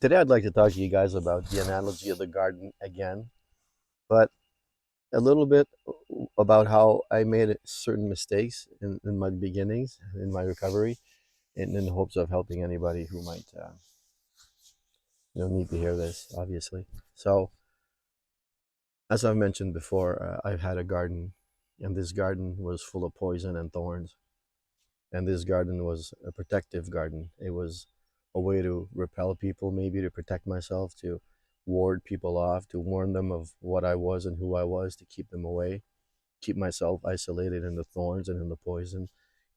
Today I'd like to talk to you guys about the analogy of the garden again, but a little bit about how I made certain mistakes in my beginnings, in my recovery, and in the hopes of helping anybody who might need to hear this, obviously. So, as I've mentioned before, I've had a garden, and this garden was full of poison and thorns. And this garden was a protective garden. It was a way to repel people, maybe to protect myself, to ward people off, to warn them of what I was and who I was, to keep them away, keep myself isolated in the thorns and in the poison,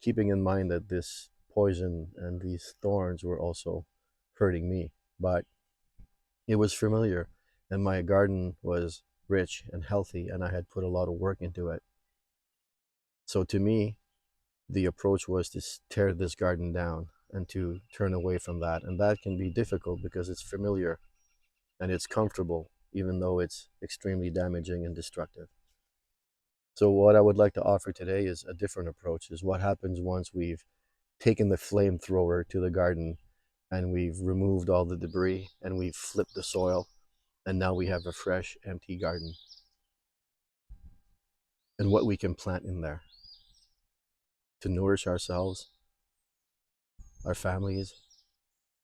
keeping in mind that this poison and these thorns were also hurting me. But it was familiar, and my garden was rich and healthy, and I had put a lot of work into it. So to me, the approach was to tear this garden down and to turn away from that. And that can be difficult because it's familiar and it's comfortable, even though it's extremely damaging and destructive. So what I would like to offer today is a different approach, is what happens once we've taken the flamethrower to the garden and we've removed all the debris and we've flipped the soil, and now we have a fresh, empty garden, and what we can plant in there to nourish ourselves, our families,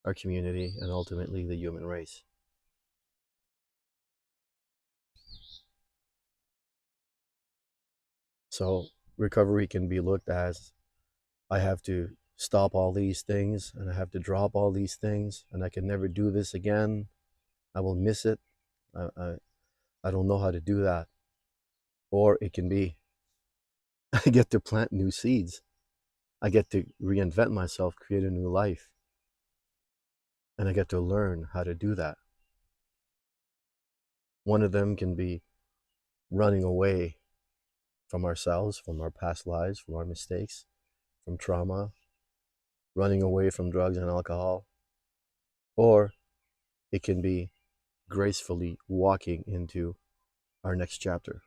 our community, and ultimately the human race. So recovery can be looked as, I have to stop all these things and I have to drop all these things and I can never do this again. I will miss it. I, I, I don't know how to do that. Or it can be, I get to plant new seeds. I get to reinvent myself, create a new life. And I get to learn how to do that. One of them can be running away from ourselves, from our past lives, from our mistakes, from trauma, running away from drugs and alcohol. Or it can be gracefully walking into our next chapter.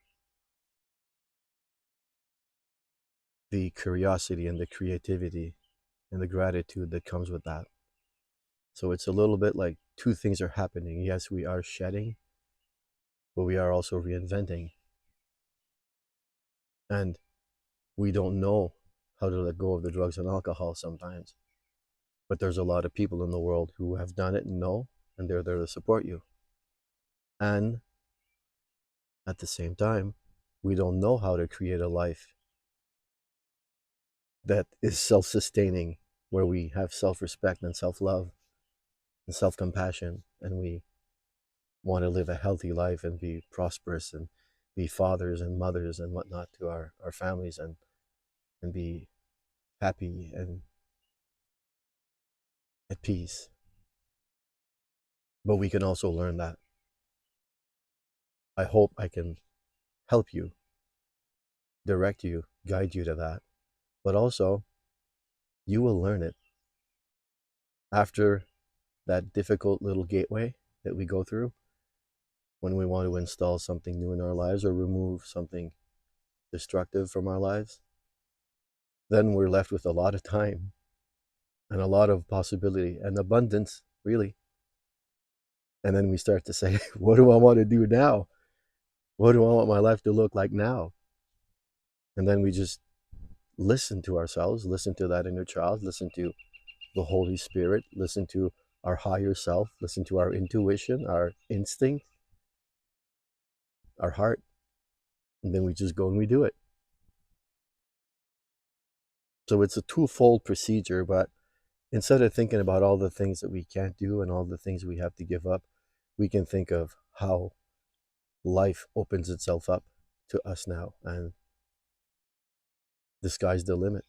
The curiosity and the creativity and the gratitude that comes with that. So it's a little bit like two things are happening. Yes, we are shedding, but we are also reinventing. And we don't know how to let go of the drugs and alcohol sometimes. But there's a lot of people in the world who have done it and know, and they're there to support you. And at the same time, we don't know how to create a life that is self-sustaining, where we have self-respect and self-love and self-compassion, and we want to live a healthy life and be prosperous and be fathers and mothers and whatnot to our families, and be happy and at peace. But we can also learn that. I hope I can help you, direct you, guide you to that. But also, you will learn it after that difficult little gateway that we go through when we want to install something new in our lives or remove something destructive from our lives. Then we're left with a lot of time and a lot of possibility and abundance, really. And then we start to say, what do I want to do now? What do I want my life to look like now? And then we just listen to ourselves, listen to that inner child, listen to the Holy Spirit, listen to our higher self, listen to our intuition, our instinct, our heart, and then we just go and we do it. So it's a twofold procedure, but instead of thinking about all the things that we can't do and all the things we have to give up, we can think of how life opens itself up to us now, and the sky's the limit.